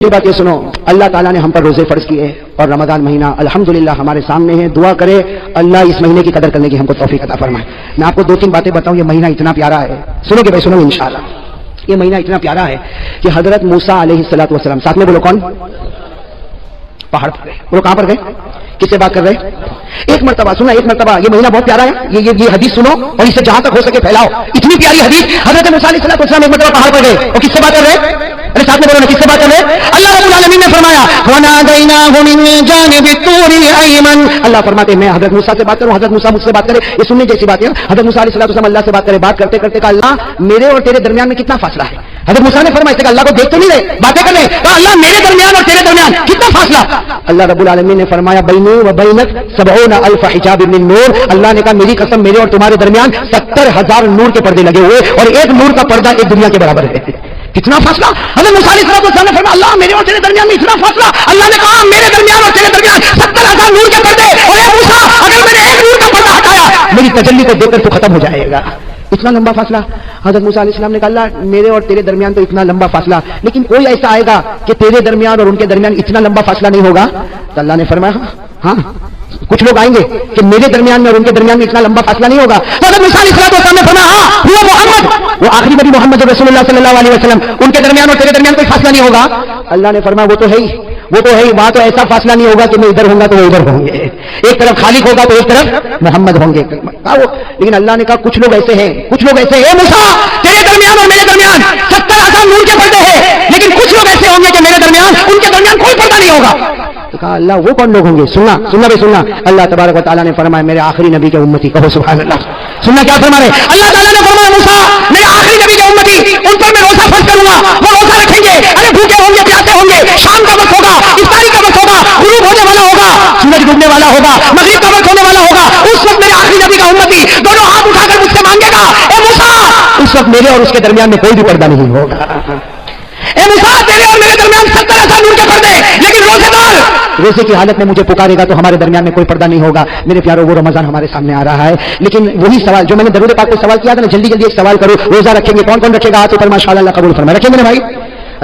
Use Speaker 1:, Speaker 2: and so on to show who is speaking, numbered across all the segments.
Speaker 1: یہ بات یہ سنو، اللہ تعالیٰ نے ہم پر روزے فرض کیے اور رمضان مہینہ الحمدللہ ہمارے سامنے ہے. دعا کرے اللہ اس مہینے کی قدر کرنے کی ہم کو توفیق عطا فرمائے. میں آپ کو دو تین باتیں بتاؤں. یہ مہینہ اتنا پیارا ہے، سنو کہ بھائی سنو انشاءاللہ. یہ مہینہ اتنا پیارا ہے کہ حضرت موسیٰ علیہ الصلوۃ والسلام، ساتھ میں بولو کون؟ پہاڑ پر گئے. بولو کہاں پر گئے؟ کس سے بات کر رہے؟ ایک مرتبہ سننا، ایک مرتبہ. یہ مہینہ بہت پیارا ہے. یہ حدیث سنو اور اسے جہاں تک ہو سکے پھیلاؤ. اتنی پیاری حدیث. حضرت موسیٰ علیہ السلام ایک مرتبہ پہاڑ پر گئے اور کس سے بات کر رہے؟ ارے ساتھ میں بولو نا، کس سے بات کر رہے؟ اللہ رب العالمین نے فرمایا وَنَادَيْنَاهُ مِن جَانِبِ الطُّورِ الْأَيْمَنِ. اللہ فرماتے ہیں میں حضرت موسیٰ سے بات کروں، حضرت موسیٰ مجھ سے بات کرے. یہ سننے جیسی بات ہے. حضرت موسیٰ علیہ السلام اللہ سے بات کرے. بات کرتے کرتے کہا اللہ میرے اور تیرے درمیان میں کتنا فاصلہ ہے. حضرت موسیٰ نے فرمایا کہ اللہ کو دیکھ تو نہیں رہے، باتیں کر رہے. کہا اللہ میرے درمیان اور تیرے درمیان کتنا فاصلہ. اللہ رب العالمین نے فرمایا بینی و بینک 70,000 حجاب من نور. اللہ نے کہا میری قسم میرے اور تمہارے درمیان 70,000 نور کے پردے لگے ہوئے اور ایک نور کا پردہ ایک دنیا کے برابر ہے. کتنا فاصلہ. حضرت موسیٰ علیہ السلام نے فرمایا اللہ میرے اور تیرے درمیان میں اتنا فاصلہ. اللہ نے کہا میرے درمیان اور تیرے درمیان 70,000 نور کے پردے. اور اے موسیٰ اگر میں نے ایک نور کا پردہ ہٹایا میری تجلی کو دیکھ کر تو ختم ہو جائے گا. اتنا لمبا فاصلہ. حضرت موسیٰ علیہ السلام نے کہا اللہ میرے اور تیرے درمیان تو اتنا لمبا فاصلہ، لیکن کوئی ایسا آئے گا کہ تیرے درمیان اور ان کے درمیان اتنا لمبا فاصلہ نہیں ہوگا. تو اللہ نے فرمایا ہاں کچھ لوگ آئیں گے کہ میرے درمیان میں اور ان کے درمیان میں اتنا لمبا فاصلہ نہیں ہوگا. تو حضرت موسیٰ علیہ السلام نے فرمایا ہاں وہ محمد، وہ آخری نبی محمد رسول اللہ صلی اللہ علیہ وسلم، ان کے درمیان اور تیرے درمیان کوئی فاصلہ نہیں ہوگا. اللہ نے فرمایا وہ تو ہے ہی، وہ تو ہے ہی. وہاں تو ایسا فاصلہ نہیں ہوگا کہ میں ادھر ہوں گا تو وہ ادھر ہوں گے. ایک طرف خالق ہوگا تو ایک طرف محمد ہوں گے. لیکن اللہ نے کہا کچھ لوگ ایسے ہیں، کچھ لوگ ایسے ہیں موسیٰ تیرے درمیان اور میرے درمیان 70,000 نور کے پردے ہیں، لیکن کچھ لوگ ایسے ہوں گے کہ میرے درمیان ان کے درمیان کوئی پردہ نہیں ہوگا. تو کہا اللہ وہ کون لوگ ہوں گے؟ سننا بھی سننا. اللہ تبارک و تعالیٰ نے فرمایا میرے آخری نبی کے امتی. کہو سبحان اللہ. سننا کیا فرما رہے؟ اللہ تعالیٰ نے فرمایا موسیٰ میرے آخری نبی کے امتی ان پر میں روزہ فرض کروں گا. وہ روزہ رکھیں گے، ارے بھوکے ہوں گے، پیاسے ہوں گے. شام کا وقت ہوگا، افطاری کا وقت ہوگا، غروب ہونے والا ہوگا، سورج ڈوبنے والا ہوگا، مغرب کا وقت ہونے والا ہوگا. اس وقت میرے آخری نبی کا امتی دونوں ہاتھ اٹھا کر مجھ سے مانگے گا اے موسیٰ اس وقت میرے اور اس کے درمیان میں کوئی بھی پردہ نہیں ہوگا. اے موسیٰ تیرے اور میرے درمیان 70,000 نور کے پردے، لیکن روزے دار روزے کی حالت میں مجھے پکارے گا تو ہمارے درمیان میں کوئی پردہ نہیں ہوگا. میرے پیاروں وہ رمضان ہمارے سامنے آ رہا ہے، لیکن وہی سوال جو میں نے درود پاک پہ سوال کیا تھا نا، جلدی ایک سوال کرو. روزہ رکھیں گے کون کون رکھے گا؟ ہاتھ اوپر ماشاءاللہ اللہ قبول فرمائے. رکھیں گے نا بھائی؟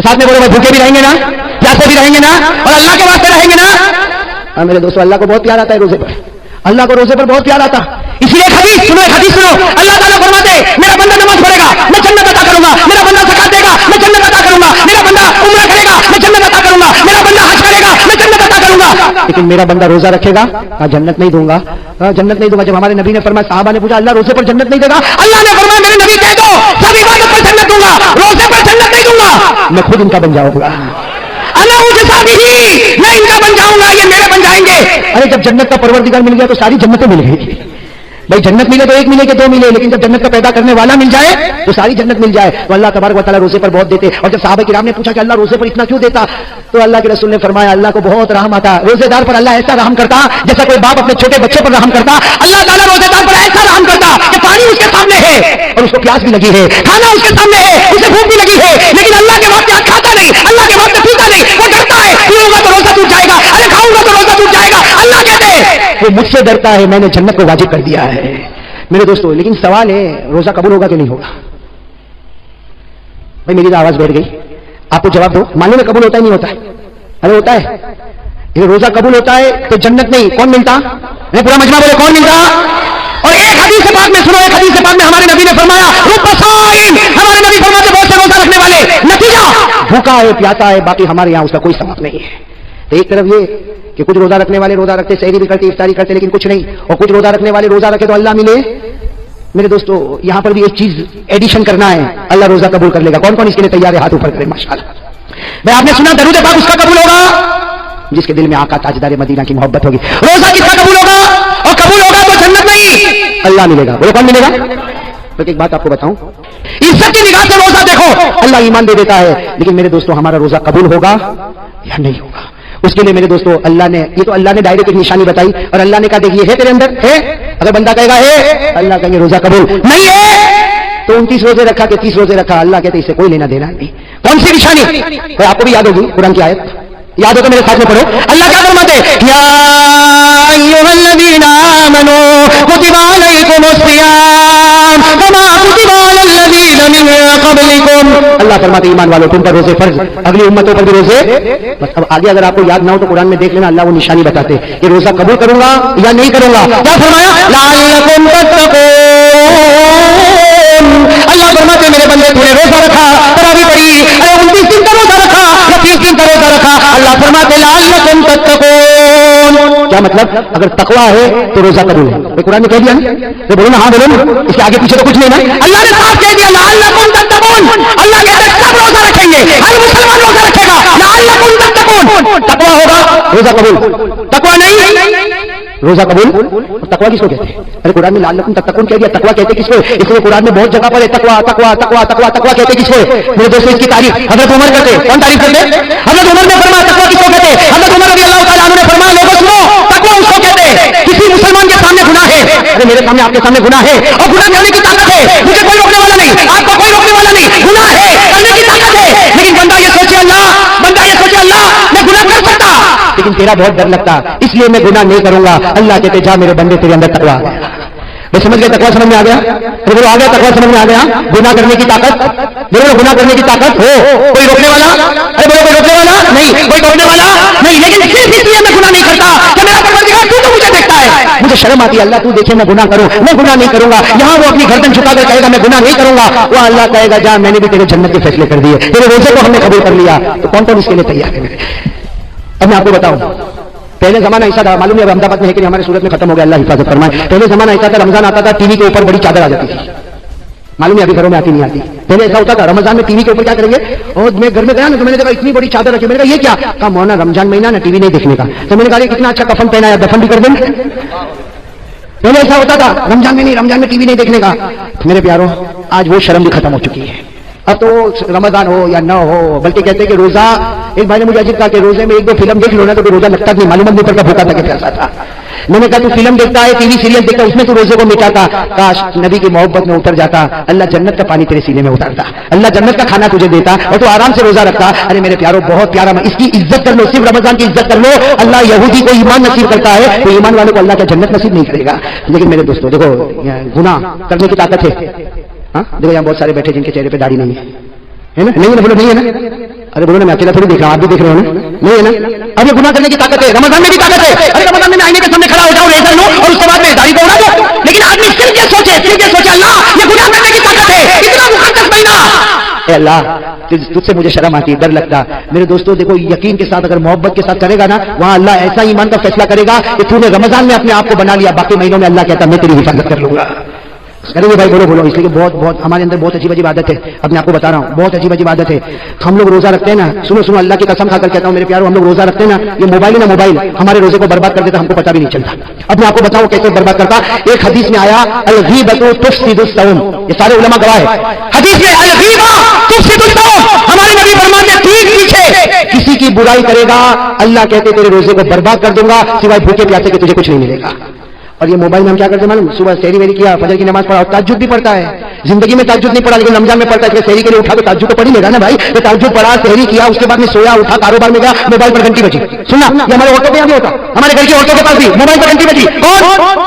Speaker 1: ساتھ میں بولو بھائی بھوکے بھی رہیں گے نا، پیاسے بھی رہیں گے نا، اور اللہ کے واسطے رہیں گے نا. میرے دوستو اللہ کو بہت پیار آتا ہے روزے پر. اللہ کو روزے پر بہت پیار آتا. اس لیے حدیث سنو، حدیث سنو. اللہ تعالیٰ فرماتے میرا بندہ نماز پڑھے گا میں جنت عطا کروں گا، میرا بندہ زکات دے گا میں جنت عطا کروں گا، میرا بندہ عمرہ کرے گا میں جنت عطا کروں گا، میرا بندہ حج کرے گا میں جنت عطا کروں گا. لیکن میرا بندہ روزہ رکھے گا جنت نہیں دوں گا، جنت نہیں دوں گا. جب ہمارے نبی نے فرمایا، صحابہ نے پوچھا اللہ روزے پر جنت نہیں دے گا؟ اللہ نے فرمایا میرے نبی کہہ دو سب عبادت پر جنت دوں گا، روزے پر جنت نہیں دوں گا. میں خود ان کا بن جاؤں گا. میں ان کا بن جاؤں گا، یہ میرے بن جائیں گے. ارے جب جنت کا پروردگار مل گیا تو ساری جنتیں مل گئی. بھائی جنت ملے تو ایک ملے کہ دو ملے، لیکن جب جنت کا پیدا کرنے والا مل جائے تو ساری جنت مل جائے. تو اللہ تبارک و تعالیٰ روزے پر بہت دیتے. اور جب صحابہ کرام نے پوچھا کہ اللہ روزے پر اتنا کیوں دیتا، تو اللہ کے رسول نے فرمایا اللہ کو بہت رحم آتا. روزے دار پر اللہ ایسا رحم کرتا جیسا کوئی باپ اپنے چھوٹے بچے پر رحم کرتا. اللہ تعالیٰ روزے دار پر ایسا رحم کرتا کہ پانی اس کے سامنے ہے اور اس کو پیاس بھی لگی ہے، کھانا اس کے سامنے ہے، اسے بھوک بھی لگی ہے، لیکن اللہ کے واسطے آج کھاتا نہیں، اللہ کے واسطے پیتا نہیں. وہ ڈرتا ہے پیوں گا تو روزہ ٹوٹ جائے گا، ارے کھاؤں گا تو روزہ ٹوٹ جائے گا. اللہ کہتے ہیں وہ مجھ سے ڈرتا ہے، میں نے جنت کو واجب کر دیا ہے. میرے دوستو لیکن سوال ہے روزہ قبول ہوگا کہ نہیں ہوگا؟ بھائی میری تو آواز بیٹھ گئی. آپ کو جواب دو. ماننے میں قبول ہوتا ہے نہیں ہوتا ہے؟ ارے ہوتا ہے. یہ روزہ قبول ہوتا ہے تو جنت نہیں کون ملتا؟ پورا مجمع بولے کون ملتا؟ اور ایک حدیث پاک میں سنو، ایک حدیث پاک میں ہمارے نبی نے فرمایا رب صائم، ہمارے نبی فرماتے بہت سے روزہ رکھنے والے نتیجہ بھوکا ہے پیاتا ہے، باقی ہمارے یہاں اس کا کوئی سبب نہیں ہے. تو ایک طرف یہ کہ کچھ روزہ رکھنے والے روزہ رکھتے، سحری بھی کرتے، افطاری کرتے، لیکن کچھ نہیں. اور کچھ روزہ رکھنے والے روزہ رکھے تو اللہ ملے. میرے دوستو یہاں پر بھی ایک چیز ایڈیشن کرنا ہے، اللہ روزہ قبول کر لے گا. کون کون اس کے لیے تیار ہے؟ ہاتھ اوپر کرے ماشاءاللہ. میں آپ نے سنا درود پاک اس کا قبول ہوگا جس کے دل میں آقا تاجدار مدینہ کی محبت ہوگی. روزہ کس کا قبول ہوگا؟ اور قبول ہوگا تو جنت نہیں اللہ ملے گا. بولو کون ملے گا؟ تو ایک بات آپ کو بتاؤں، عزت کی نگاہ سے روزہ دیکھو اللہ ایمان دے دیتا ہے، لیکن میرے دوستو ہمارا روزہ قبول ہوگا یا نہیں ہوگا اس کے لیے میرے دوستو اللہ نے یہ تو اللہ نے ڈائریکٹ ایک نشانی بتائی اور اللہ نے کہا دیکھیے ہے تیرے اندر ہے. اگر بندہ کہے گا ہے، اللہ کہیں گے روزہ قبول نہیں ہے. تو 29 روزے رکھا کہ 30 روزے رکھا، اللہ کہتے اس سے کوئی لینا دینا نہیں. کون سی نشانی؟ تو آپ کو بھی یاد ہوگی قرآن کی آیت، یاد ہو تو میرے ساتھ میں پڑھو. اللہ کیا فرماتے یا ایھا الذین آمنوا کتب علیکم الصیام کما کتب علی الذین من قبلكم. اللہ فرماتے ایمان والوں تم پر روزے فرض، اگلی امتوں پر بھی روزے. بس اب آگے اگر آپ کو یاد نہ ہو تو قرآن میں دیکھ لینا، اللہ وہ نشانی بتاتے کہ روزہ قبول کروں گا یا نہیں کروں گا. کیا فرمایا؟ لعلکم تتقون. اللہ فرماتے میرے بندے تم نے روزہ رکھا، تراویح پڑھی، 29 دن کا روزہ رکھا یا 30 دن کا روزہ رکھا، اللہ فرماتے لعلکم تتقون. کیا مطلب؟ اگر تقویٰ ہے تو روزہ قبول ہے. قرآن نے کہہ دیا نا، تو بولو نا ہاں بولو نا، اس کے آگے پیچھے تو کچھ نہیں نا. اللہ نے صاف کہہ دیا لعلکم تتقون. اللہ کہتے ہیں سب روزہ رکھیں گے، ہر مسلمان روزہ رکھے گا. لعلکم تتقون. تقویٰ ہوگا روزہ قبول، تقویٰ نہیں روزہ قبول. تقویٰ کس کو کہتے ہیں؟ ارے قرآن میں لعلکم تتقون کہہ دیا، تقویٰ کہتے کس کو؟ اس لیے قرآن میں بہت جگہ پر ہے تقویٰ تقویٰ تقویٰ تقویٰ تقویٰ کہتے کس کو؟ میرے دوستوں اس کی تعریف حضرت عمر کرتے. کون تعریف کرتے؟ حضرت عمر نے فرمایا تقویٰ کس کو کہتے؟ حضرت عمر رضی اللہ تعالیٰ عنہ نے فرمایا لوگوں سنو، تقویٰ اس کو کہتے ہیں کسی مسلمان کے سامنے گناہ ہے، ارے میرے سامنے آپ کے سامنے گناہ ہے اور گناہ کرنے کی طاقت ہے، مجھے کوئی روکنے والا نہیں، آپ کو کوئی روکنے والا نہیں، گناہ ہے کرنے کی طاقت ہے، لیکن بندہ یہ سوچے اللہ میں گناہ کر سکتا لیکن تیرا بہت ڈر لگتا اس لیے میں گناہ نہیں کروں گا. اللہ کہتے جا میرے بندے تیرے اندر تقویٰ آ گیا. میں سمجھ گیا تقویٰ سمجھ میں آ گیا، میرے آ گیا تقویٰ سمجھ میں آ گیا. گناہ کرنے کی طاقت، میرے گناہ کرنے کی طاقت ہو، کوئی روکنے والا ارے بولو کوئی روکنے والا نہیں، کوئی توڑنے والا نہیں، لیکن صرف اس لیے میں گناہ نہیں کرتا کہ میرا پروردگار تو مجھے دیکھتا ہے. مجھے شرم آتی ہے اللہ تو دیکھے میں گناہ کروں، میں گناہ نہیں کروں گا. یہاں وہ اپنی گردن جھکا کر کہے گا میں گناہ نہیں کروں گا، وہ اللہ کہے گا جا میں نے بھی تیرے جنت کے فیصلے کر دیے، تیرے روزے کو ہم نے قبول کر لیا. تو کون کون اس کے لیے تیار ہے؟ اب میں آپ کو بتاؤں پہلے زمانہ ایسا تھا، معلوم ہے احمد آباد میں ہے کہ ہمارے صورت میں ختم ہو گیا، اللہ حفاظت فرمائے. پہلے زمانہ ایسا تھا رمضان آتا تھا ٹی وی کے اوپر بڑی چادر آ جاتی تھی، معلوم ہے ابھی گھروں میں آتی نہیں آتی. پہلے ایسا ہوتا تھا رمضان میں ٹی وی کے اوپر کیا کریں گے، اور میں گھر میں گیا نا تو میں نے دیکھا اتنی بڑی چادر رکھی. میں نے کہا یہ کیا؟ کہا مولانا رمضان مہینہ نا ٹی وی نہیں دیکھنے کا. تو میں نے کہا کتنا اچھا کفن پہنا ہے، دفن بھی کر دیں. پہلے ایسا ہوتا تھا رمضان میں نہیں، رمضان میں ٹی وی نہیں دیکھنے کا. میرے پیاروں آج وہ شرم بھی ختم ہو چکی ہے. اب تو رمضان ہو یا نہ ہو، بلکہ کہتے ہیں کہ روزہ، ایک بھائی نے مجھے عجیب کہا کہ روزے میں ایک دو فلم دیکھ لو نا تو روزہ لگتا نہیں، معلوم نہیں پر کا بھوکا تھا کہ پیاسا تھا. میں نے کہا تو فلم دیکھتا ہے، ٹی وی سیریل دیکھتا ہے، اس میں تو روزے کو مٹاتا. کاش نبی کی محبت میں اتر جاتا، اللہ جنت کا پانی تیرے سینے میں اتارتا، اللہ جنت کا کھانا تجھے دیتا اور تو آرام سے روزہ رکھتا. ارے میرے پیاروں بہت پیارا، اس کی عزت کر لو، صرف رمضان کی عزت کر لو. اللہ یہودی کو ایمان نصیب کرتا ہے تو ایمان والوں کو اللہ کا جنت نصیب نہیں کرے گا. لیکن میرے دوستوں دیکھو گناہ کرنے کی طاقت ہے. ہاں دیکھو یہاں بہت سارے بیٹھے جن کے چہرے پہ داڑھی نہیں ہے نا، نہیں ہے نا، بولو نہیں ہے نا. ارے بولو نا میں اکیلا تھوڑی دیکھ رہا ہوں، آپ بھی دیکھ رہے ہو نا، نہیں ہے نا. اب یہ گناہ کرنے کی طاقت ہے، رمضان میں بھی طاقت ہے. ارے رمضان میں آئینے کے سامنے کھڑا ہو جاؤ، ریزر لو اور اس کے بعد میں داڑھی کو اڑا دو. لیکن آدمی صرف یہ سوچے اللہ یہ گناہ کرنے کی طاقت ہے، اتنا مقدس مہینہ. اے اللہ تجھ سے مجھے شرم آتی، ڈر لگتا. میرے دوستوں دیکھو یقین کے ساتھ اگر محبت کے ساتھ کرے گا نا، وہاں اللہ ایسا ایمان کا فیصلہ کرے گا کہ تو نے رمضان میں اپنے آپ کو بنا لیا، باقی مہینوں میں اللہ کہتا میں تیری حفاظت کر لوں گا. کریں گے بھائی، بولو بولو. اس لیے بہت ہمارے اندر بہت عجیب عجیب عادت ہے، اپنے آپ کو بتا رہا ہوں بہت عجیب عجیب عادت ہے. ہم لوگ روزہ رکھتے ہیں نا، سنو اللہ کی قسم کھا کر کہتا ہوں میرے پیاروں، ہم لوگ روزہ رکھتے ہیں نا، یہ موبائل ہے نا، موبائل ہمارے روزے کو برباد کر دیتا، ہم کو پتہ بھی نہیں چلتا. اپنے آپ کو بتاؤ کیسے برباد کرتا. ایک حدیث میں آیا الغیبۃ تفسد الصوم، یہ سارے علماء گواہ ہے. حدیث میں الغیبۃ تفسد الصوم، ہمارے نبی فرماتے ہیں پیٹھ پیچھے کسی کی برائی کرے گا اللہ کہتے تیرے روزے کو برباد کر دوں گا سوائے بھوکے پیاسے کہ تجھے کچھ نہیں ملے گا. اور یہ موبائل میں ہم کیا کرتے ہیں معلوم، صبح سحری ویری کیا، فجر کی نماز پڑھا اور تہجد بھی پڑھتا ہے. زندگی میں تہجد نہیں پڑھا لیکن رمضان میں پڑھتا ہے. سحری کے لیے اٹھا تو تہجد تو پڑھ ہی لے گا نا بھائی. تو تہجد پڑھا، سحری کیا، اس کے بعد میں سویا، اٹھا، کاروبار میں گیا، موبائل پر گھنٹی بجی. سننا یہ ہمارے عورتوں پہ بھی ہوتا، ہمارے گھر کی عورتوں کے پاس بھی موبائل پر گھنٹی بجی. کون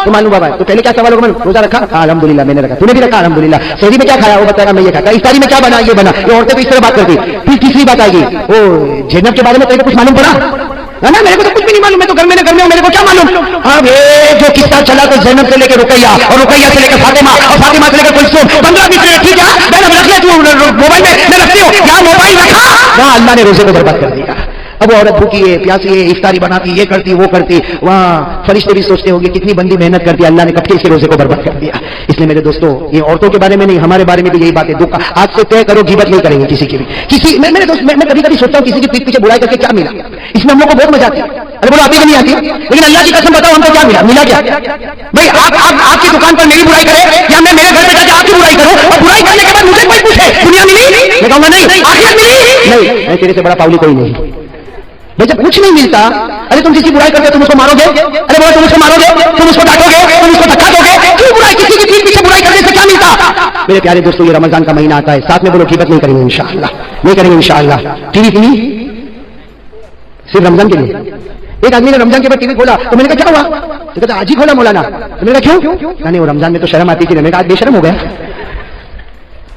Speaker 1: تو معلوم بابا. تو پہلے کیا سوال ہوگا، روزہ رکھا؟ الحمدللہ میں نے رکھا. تو نے بھی رکھا الحمدللہ. سحری میں کیا کھایا؟ وہ بتایا میں یہ کھایا. افطاری میں کیا بنا؟ یہ بنا. یہ عورتیں بھی اس طرح بات کرتی. پھر تیسری بات آئے گی وہ جنت کے بارے میں تیرے کو کچھ معلوم پڑا ہے نا؟ میرے کو تو کچھ بھی نہیں معلوم، میں تو گھر میں ہوں، میرے کو کیا معلوم. اب یہ جو قصہ چلا تو زینب سے لے کے رقیہ اور رقیہ سے لے کے فاطمہ اور فاطمہ سے لے کے کلثوم، 15 20 منٹ ٹھیک ہے میں نے رکھ لیا. تو موبائل میں رکھتی ہوں کیا؟ موبائل رکھا وہاں اللہ نے روزے کو برباد کر دیا. اب وہ عورت بھوکی ہے، پیاسی ہے، افطاری بناتی، یہ کرتی وہ کرتی، وہاں فرشتے بھی سوچتے ہوں گے کتنی بندی محنت کرتی ہے، اللہ نے کب کے اس کے روزے کو برباد کر دیا. اس لیے میرے دوستوں یہ عورتوں کے بارے میں نہیں، ہمارے بارے میں بھی یہی بات ہے. دکھ آج سے طے کرو غیبت نہیں کریں گے کسی کی بھی. میرے دوست میں کبھی کبھی سوچتا ہوں کسی کی پیٹ پیچھے برائی کر کے کیا ملا. اس میں ہم لوگ کو بہت مزہ آتی ہے. ارے بولو آتی نہیں آتی، لیکن اللہ کی قسم بتاؤ ہم کو کیا ملا کیا بھائی. آپ کی دکان پر میری برائی کرے یا میں میرے گھر پہ جا کے آپ کی برائی کروں اور برائی کرنے کے بعد مجھے کوئی پوچھے دنیا ملی، میں کہوں گا نہیں، آخرت ملی نہیں. میں تیرے سے بڑا پاؤلی کوئی نہیں. جب کچھ نہیں ملتا، ارے تم کسی برائی کرتے تم اس کو مارو گے، ارے بولو تم اس کو مارو گے، تم اس کو ڈانٹو گے، تم اس کو دھکا دو گے. کیوں برائی؟ کسی کی پیٹ پیچھے برائی کرنے سے کیا ملتا؟ میرے پیارے دوستوں یہ رمضان کا مہینہ آتا ہے، ساتھ میں بولو غیبت نہیں کریں گے انشاءاللہ، نہیں کریں گے انشاءاللہ. ٹی وی صرف رمضان کے لیے. ایک آدمی نے رمضان کے بعد ٹی وی کھولا تو میں نے کہا کیا ہوا؟ تو کہتا آج ہی کھولا مولانا. تو میں نے کہا کیوں؟ نہیں وہ رمضان میں تو شرم آتی تھی. میں نے کہا آج بے شرم ہو گیا.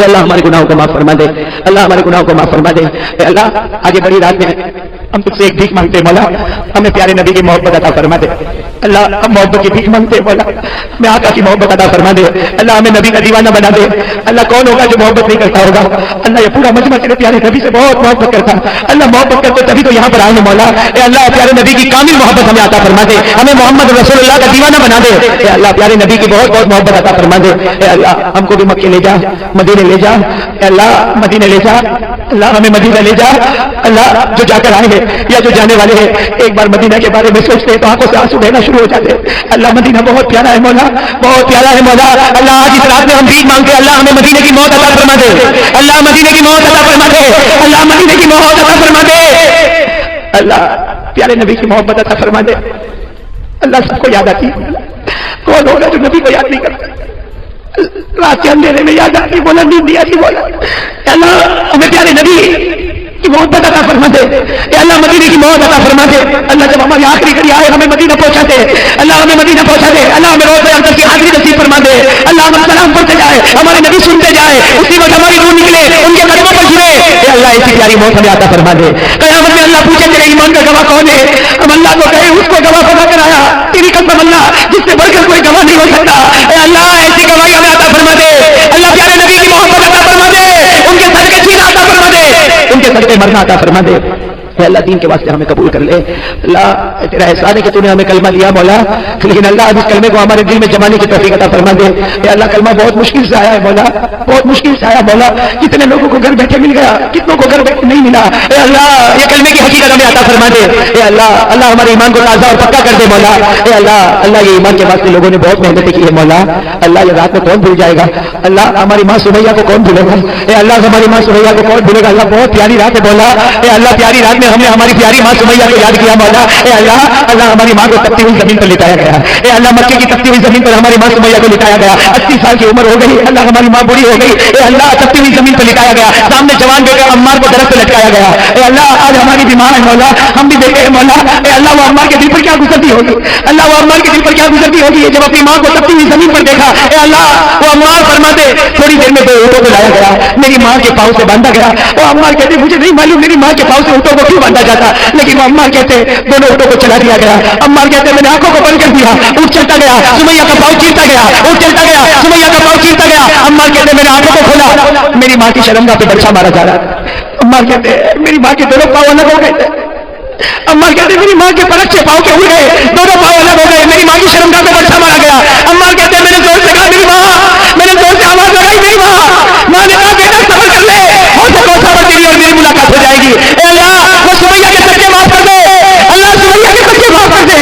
Speaker 1: اے اللہ ہمارے گناہوں کو معاف فرما دے، اللہ ہمارے گناہوں کو معاف فرما دے، اے اللہ آج یہ بڑی رات میں ہم تجھ سے ایک بھیک مانگتے ہیں مولا، ہمیں پیارے نبی کی محبت عطا فرما دے، اللہ ہم محبت کی بھیک مانگتے ہیں مولا، ہمیں آقا کی محبت عطا فرما دے، اللہ ہمیں نبی کا دیوانہ بنا دے، اللہ کون ہوگا جو محبت نہیں کرتا ہوگا، اللہ یہ پورا مجمع تیرے پیارے نبی سے بہت محبت کرتا، اللہ محبت کرتے تبھی تو یہاں پر آئے ہیں مولا، اے اللہ پیارے نبی کی کامل محبت ہمیں عطا فرما دے، ہمیں محمد رسول اللہ کا دیوانہ بنا دے، اے اللہ پیارے نبی کی بہت بہت محبت عطا فرما دے، اے اللہ ہم کو بھی مکے لے جا، مدینے لے جا، اے اللہ مدینے لے جا، اللہ ہمیں مدینہ لے جا، اللہ جو جا کر آئے ہیں یا جو جانے والے ہیں ایک بار مدینہ کے بارے میں سوچتے ہیں تو آنکھوں سے آنسو بہنا شروع ہو جاتے ہیں، اللہ مدینہ بہت پیارا ہے مولا، بہت پیارا ہے مولا، اللہ آج اس رات میں ہم بھیک مانگتے ہیں، اللہ ہمیں مدینے کی موت عطا فرما دے، اللہ مدینے کی موت عطا فرما دے، اللہ مدینے کی موت عطا فرما دے، اللہ پیارے نبی کی محبت عطا فرما دے، اللہ سب کو یاد آتی ہے، کون ہوگا جو نبی کو یاد نہیں کرتا، رات کے اندھیرے میں یاد آتی بولا، نیند نہیں آتی بولا، اللہ ہمیں پیارے نبی کی محبت عطا فرما دے، اے اللہ مدینے کی موت عطا فرما دے، اللہ جب ہماری آخری گھڑی آئے ہمیں مدینہ پہنچا دے، اللہ ہمیں مدینہ پہنچا دے، اللہ ہمیں روز اندر کی حاضری نصیب فرما دے، اللہ ہم سلام پڑھتے جائے، ہمارے نبی سنتے جائے، اسی وقت ہماری روح نکلے ان کے قدموں پر گرے، اے اللہ ایسی پیاری موت ہمیں عطا فرما دے، قیامت میں اللہ پوچھے تیرے ایمان کا گواہ کون ہے، ہم اللہ کو کہے اس کو گواہ بنا کر آیا، تیری قسم اللہ جس سے بڑھ کر کوئی گواہ نہیں ہو سکتا، اے اللہ ایسی گواہی ہمیں عطا فرما دے، اللہ پیارے نبی کی محبت عطا فرما دے، ان کے صدقے جینا عطا فرما دے، ان کے صدقے مرنا عطا فرما دے، اے اللہ دین کے واسطے ہمیں قبول کر لے، اللہ تیرا احسان ہے کہ تو نے ہمیں کلمہ دیا مولا، لیکن اللہ اب اس کلمے کو ہمارے دل میں جمانے کی توفیق عطا فرما دے، اے اللہ کلمہ بہت مشکل سے آیا ہے مولا، بہت مشکل سے آیا مولا، کتنے لوگوں کو گھر بیٹھے مل گیا، کتنوں کو گھر بیٹھے نہیں ملا، اے اللہ یہ کلمے کی حقیقت ہمیں عطا فرما دے، اے اللہ اللہ ہمارے ایمان کو تازہ اور پکا کر دے مولا، اے اللہ اللہ یہ ایمان کے واسطے لوگوں نے بہت محنتیں کی ہے مولا، اللہ یہ رات میں کون بھول جائے گا، اللہ ہماری ماں سمیہ کو کون بھولے گا، اے اللہ ہماری ماں سمیہ کو کون بھولے گا، اللہ بہت پیاری رات ہے مولا، اے اللہ پیاری رات میں ہم نے ہماری پیاری ماں سمیہ کو یاد کیا مولا، اے اللہ اللہ ہماری ماں کو تپتی ہوئی زمین پر لٹایا گیا، اے اللہ مکے کی تپتی ہوئی زمین پر ہماری ماں سمیہ کو لٹایا گیا، 80 سال کی عمر ہو گئی، اللہ ہماری ماں بوڑھی ہو گئی، اے اللہ تپتی ہوئی زمین پر لٹایا گیا، سامنے جوان بیٹا عمار کو درخت پہ لٹکایا گیا، اے اللہ آج ہماری بیمار ہے مولا، ہم بھی دیکھے ہیں مولا، اے اللہ وہ عمار کے دل پر کیا گزرتی ہوگی، اللہ وہ عمار کے دل پر کیا گزرتی ہوگی جب اپنی ماں کو تپتی ہوئی زمین پر دیکھا، اے اللہ وہ عمار فرماتے تھوڑی دیر میں 2 اونٹوں کو لایا گیا، میری ماں کے پاؤں سے باندھا گیا، وہ عمار کہتے مجھے نہیں معلوم میری ماں کے پاؤں سے اونٹوں کو کیوں باندھا جاتا، لیکن وہ عمار کہتے دونوں اونٹوں کو چلا دیا گیا، عمار کہتے میں نے آنکھوں کو بند کر دیا، اونٹ چلتا گیا، سمیہ کا پاؤں چیرتا گیا، اونٹ چلتا گیا، سمیہ کا پاؤں چیرتا گیا، عمار کہتے میں نے آنکھوں کو کھولا، میری ماں کی شرمگاہ پہ برچھا مارا جا رہا، عمار کہتے میری ماں کے دونوں پاؤں الگ ہو گئے، عمار کہتے میری ماں کے پلک سے پاؤں کے اڑ گئے، دونوں پاؤں الگ ہو گئے، میری ماں کی شرمگاہ پہ برچھا مارا گیا، عمار کہتے میں نے زور سے کہا میری ماں، میں نے زور سے آواز لگائی میری ماں نے کہا بیٹا صبر کر لے، ہو سکو صبر تیری اور میری ملاقات ہو جائے گی، اے اللہ وہ سمیہ کے صدقے معاف کر دے، اللہ سمیہ کے صدقے معاف کر دے،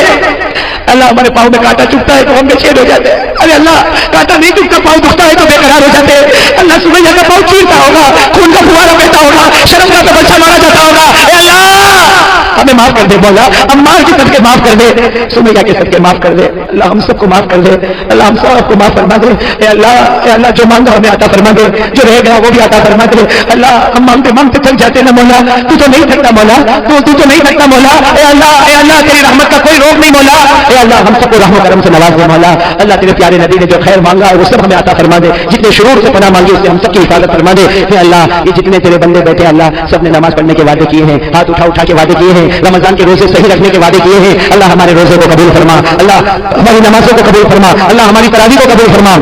Speaker 1: اللہ ہمارے پاؤں میں کانٹا چبھتا ہے تو ہم میں چھید ہو جاتے ہیں، ارے اللہ کانٹا نہیں چبھتا پاؤں دکھتا ہے تو بے قرار ہو جاتے ہیں، اللہ سمیہ کا پاؤں چیرتا ہوگا، خون کا فوارہ بہتا ہوگا، شرمگاہ پہ برچھا مارا جاتا ہوگا، اے اللہ ہمیں معاف کر دے مولا، عمار کے صدقے معاف کر دے، سمیہ کے صدقے معاف کر دے، اللہ ہم سب کو معاف کر دے، اللہ ہم سب کو معاف فرما دے، اے اللہ جو مانگا ہمیں عطا فرما دے، جو رہ گیا وہ بھی عطا فرما دے، اللہ ہم مانگتے مانگتے تھک جاتے نا مولا، تو نہیں تھکتا مولا، تو نہیں تھکتا مولا، اے اللہ تیری رحمت کا کوئی روک نہیں مولا، اے اللہ ہم سب کو رحم و کرم سے نواز دے مولا، اللہ تیرے پیارے نبی نے جو خیر مانگا ہے وہ سب ہمیں عطا فرما دے، جتنے شرور سے پناہ مانگی اس سے ہم سب کی حفاظت فرما دے، اے اللہ یہ جتنے تیرے بندے بیٹھے اللہ سب نے نماز پڑھنے کے وعدے کیے ہیں، ہاتھ اٹھا کے وعدے کیے ہیں، رمضان کے روزے صحیح رکھنے کے وعدے کیے ہیں، اللہ ہمارے روزے کو قبول فرما، اللہ ہماری نمازوں کو قبول فرما، اللہ ہماری تراویح کو قبول فرما،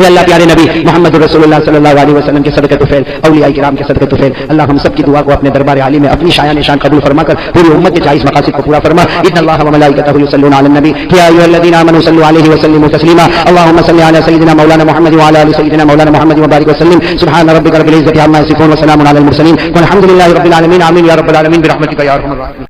Speaker 1: اے اللہ پیارے نبی محمد رسول اللہ صلی اللہ علیہ وسلم کے صدقے طفیل، اولیاء کرام کے صدقے طفیل، اللہ ہم سب کی دعا کو اپنے دربار عالی میں اپنی شایان نشان قبول فرما کر پوری امت کے جائز مقاصد کو پورا فرما، ان اللہ و ملائکتہ یصلون علی النبی یا ایھا الذین آمنوا صلوا علیہ وسلموا تسلیما، اللهم صل علی سیدنا مولانا محمد وعلى آل سیدنا مولانا محمد وبارک وسلم، سبحان ربک رب العزة عما یصفون وسلام علی المرسلین والحمد للہ رب العالمین، آمین یا رب العالمین برحمتک یا ارحم الراحمین۔